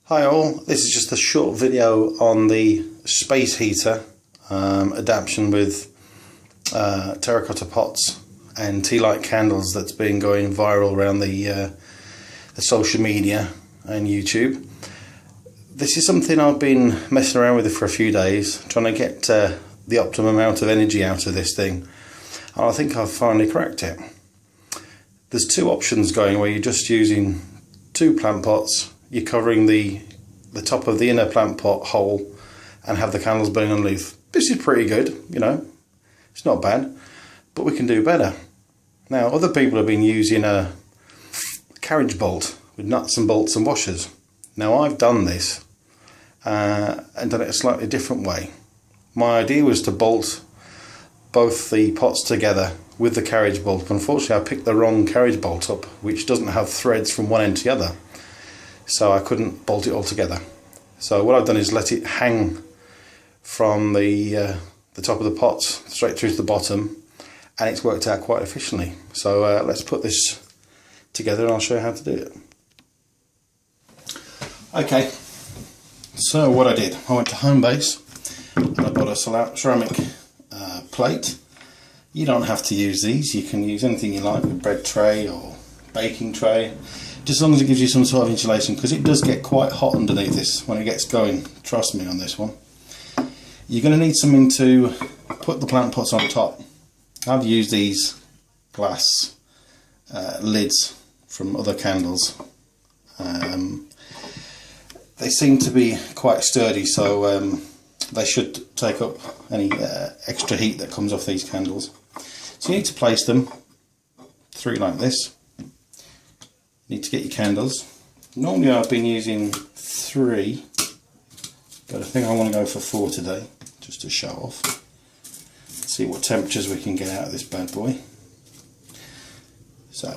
Hi all, this is just a short video on the space heater adaptation with terracotta pots and tea light candles that's been going viral around the social media and YouTube. This is something I've been messing around with for a few days, trying to get the optimum amount of energy out of this thing, and I think I've finally cracked it. There's two options going where you're just using two plant pots. You're covering the top of the inner plant pot hole and have the candles burning underneath. This is pretty good, you know, it's not bad, but we can do better. Now, other people have been using a carriage bolt with nuts and bolts and washers. Now, I've done this and done it a slightly different way. My idea was to bolt both the pots together with the carriage bolt, but unfortunately I picked the wrong carriage bolt up, which doesn't have threads from one end to the other. So I couldn't bolt it all together. So what I've done is let it hang from the top of the pot straight through to the bottom, and it's worked out quite efficiently. So let's put this together and I'll show you how to do it. Okay, so what I did, I went to Homebase and I bought a ceramic plate. You don't have to use these, you can use anything you like, a bread tray or baking tray, just as long as it gives you some sort of insulation, because it does get quite hot underneath this when it gets going, trust me on this one. You're going to need something to put the plant pots on top. I've used these glass lids from other candles. They seem to be quite sturdy, so they should take up any extra heat that comes off these candles. So you need to place them through like this. You need to get your candles. Normally I've been using 3, but I think I want to go for 4 today, just to show off. See what temperatures we can get out of this bad boy. So,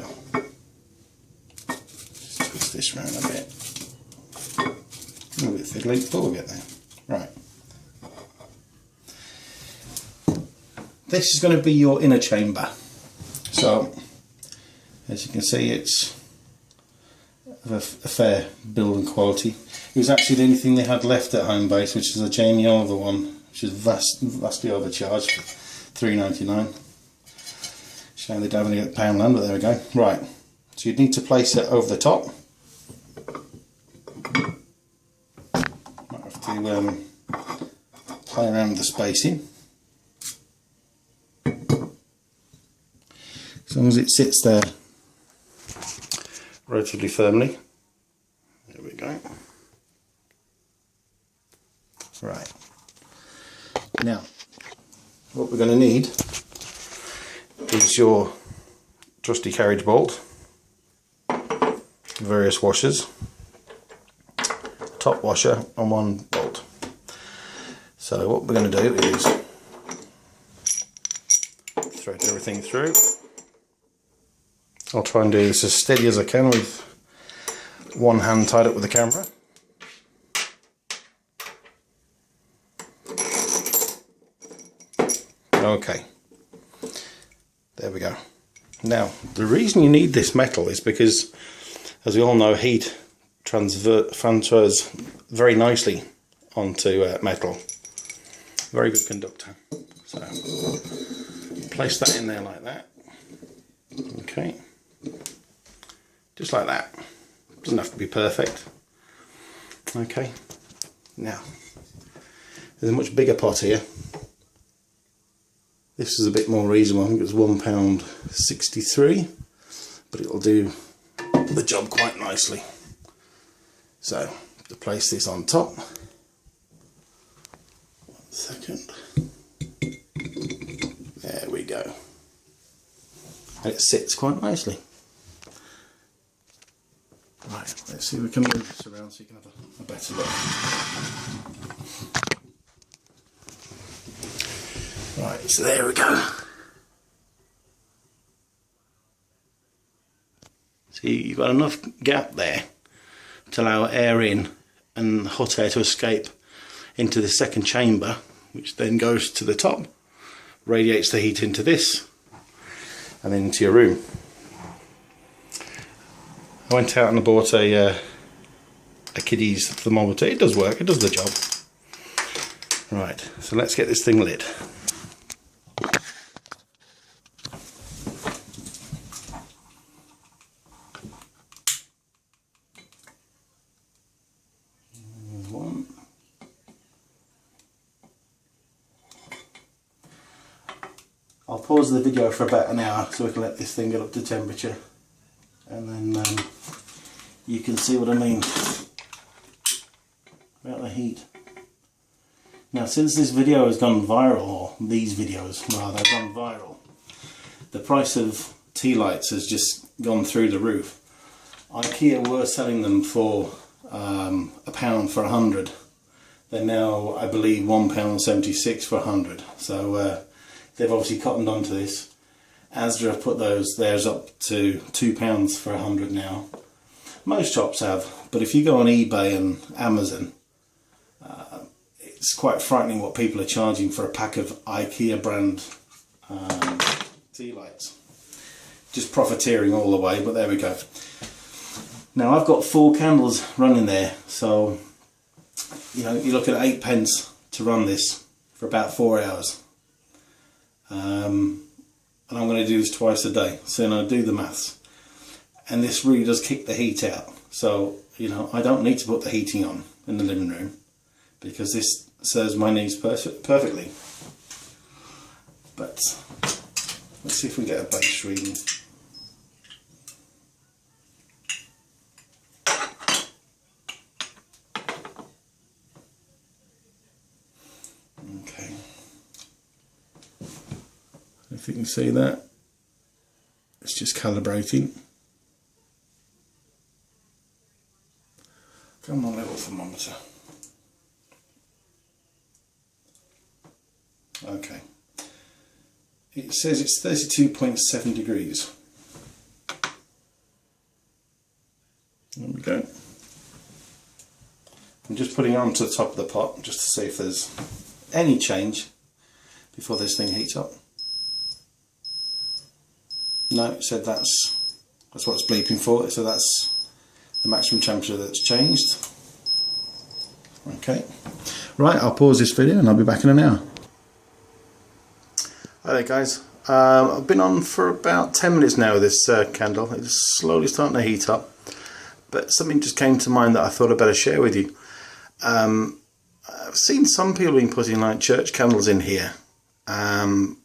just twist this round a bit. A little bit fiddly, but we'll get there. Right. This is going to be your inner chamber. So, as you can see, it's of a fair building quality. It was actually the only thing they had left at Homebase, which is a Jamie Oliver one, which is vastly overcharged, $3.99. Shame they don't have any at Poundland, but there we go. Right, so you'd need to place it over the top. Might have to play around with the spacing. As long as it sits there relatively firmly. There we go. Right. Now, what we're going to need is your trusty carriage bolt, various washers, top washer and one bolt. So what we're going to do is thread everything through. I'll try and do this as steady as I can with one hand tied up with the camera. Okay, there we go. Now, the reason you need this metal is because, as we all know, heat transfers very nicely onto metal. Very good conductor. So, place that in there like that. Okay. Just like that. Doesn't have to be perfect. Okay. Now, there's a much bigger pot here. This is a bit more reasonable. I think it's £1.63, but it'll do the job quite nicely. So, to place this on top. 1 second. There we go. And it sits quite nicely. Right, let's see if we can move this around so you can have a better look. Right, so there we go. See, you've got enough gap there to allow air in and hot air to escape into the second chamber, which then goes to the top, radiates the heat into this, and then into your room. I went out and bought a a kiddie's thermometer. It does work, it does the job. Right, so let's get this thing lit. There's one. I'll pause the video for about an hour so we can let this thing get up to temperature, and then you can see what I mean about the heat. Now, since this video has gone viral, or these videos rather have gone viral, the price of tea lights has just gone through the roof. IKEA were selling them for £1 for 100. They're now, I believe, £1.76 for 100. So they've obviously cottoned onto this. Asda have put theirs up to £2 for 100 now. Most shops have, but if you go on eBay and Amazon, it's quite frightening what people are charging for a pack of IKEA brand tea lights. Just profiteering all the way, but there we go. Now I've got 4 candles running there, so you know, you look at 8p to run this for about 4 hours. And I'm going to do this twice a day, so now do the maths. And this really does kick the heat out. So, you know, I don't need to put the heating on in the living room because this serves my needs perfectly. But let's see if we get a base reading. Okay. If you can see that, it's just calibrating. Come on, little thermometer. Okay. It says it's 32.7 degrees. There we go. I'm just putting it onto the top of the pot just to see if there's any change before this thing heats up. No, it said that's what it's bleeping for, so that's the maximum temperature that's changed. Okay, right, I'll pause this video and I'll be back in an hour. Hi there guys, I've been on for about 10 minutes now with this candle. It's slowly starting to heat up, but something just came to mind that I thought I'd better share with you. I've seen some people being putting like church candles in here, and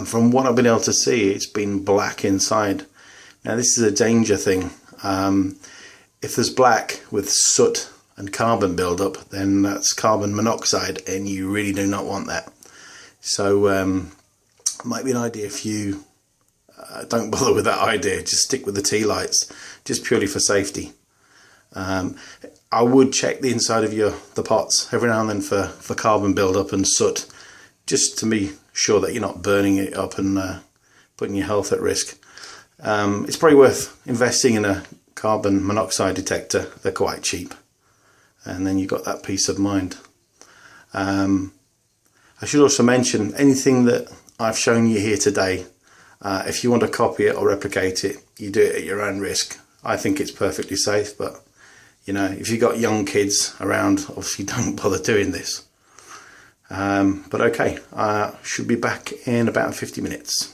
from what I've been able to see, it's been black inside. Now this is a danger thing. If there's black with soot and carbon buildup, then that's carbon monoxide, and you really do not want that. So might be an idea if you don't bother with that idea, just stick with the tea lights, just purely for safety. I would check the inside of the pots every now and then for carbon buildup and soot, just to be sure that you're not burning it up and putting your health at risk. It's probably worth investing in a carbon monoxide detector. They're quite cheap, and then you've got that peace of mind. I should also mention, anything that I've shown you here today, if you want to copy it or replicate it, you do it at your own risk. I think it's perfectly safe, but you know, if you've got young kids around, obviously don't bother doing this. But okay, I should be back in about 50 minutes.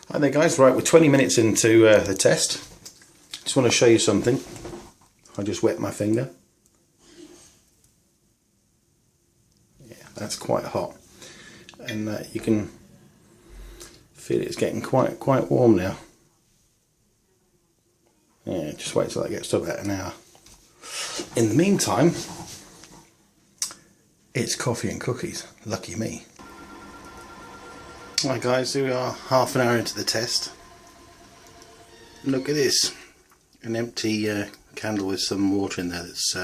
Hi there guys, right, we're 20 minutes into the test. Just want to show you something. I just wet my finger. Yeah, that's quite hot. And you can feel it's getting quite warm now. Yeah, just wait till that gets to about an hour. In the meantime, it's coffee and cookies. Lucky me. Right guys, here we are, half an hour into the test. Look at this. An empty candle with some water in there that's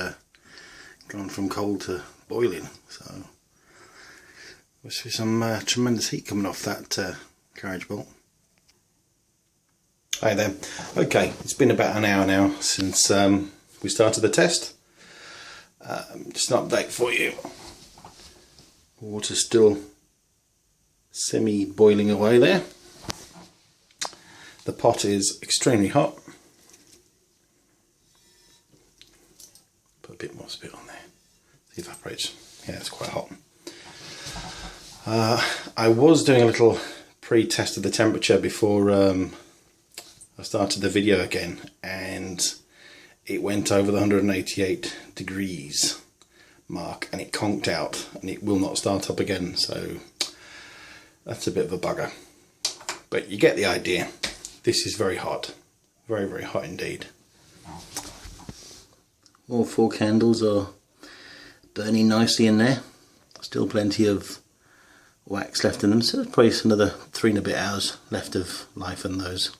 gone from cold to boiling. So must be some tremendous heat coming off that carriage bolt. Hi there. Okay, it's been about an hour now since we started the test. Just an update for you. Water's still semi-boiling away there. The pot is extremely hot. Put a bit more spit on there. It evaporates. Yeah, it's quite hot. I was doing a little pre-test of the temperature before I started the video again, and it went over the 188 degrees mark and it conked out and it will not start up again, so that's a bit of a bugger. But you get the idea. This is very hot. Very, very hot indeed. All 4 candles are burning nicely in there. Still plenty of wax left in them, so there's probably another 3 and a bit hours left of life in those.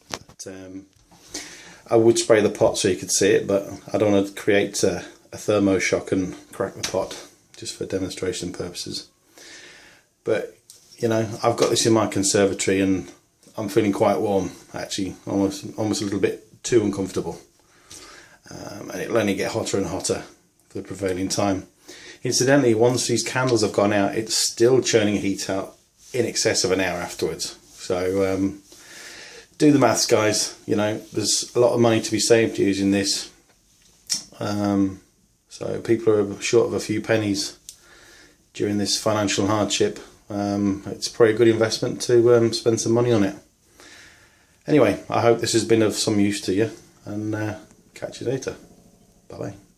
But, I would spray the pot so you could see it, but I don't want to create a thermo shock and crack the pot, just for demonstration purposes. But you know, I've got this in my conservatory and I'm feeling quite warm, actually, almost a little bit too uncomfortable. And it'll only get hotter and hotter for the prevailing time. Incidentally, once these candles have gone out, it's still churning heat out in excess of an hour afterwards. So do the maths, guys. You know, there's a lot of money to be saved using this. So people are short of a few pennies during this financial hardship. It's probably a good investment to spend some money on it. Anyway, I hope this has been of some use to you, and catch you later. Bye bye.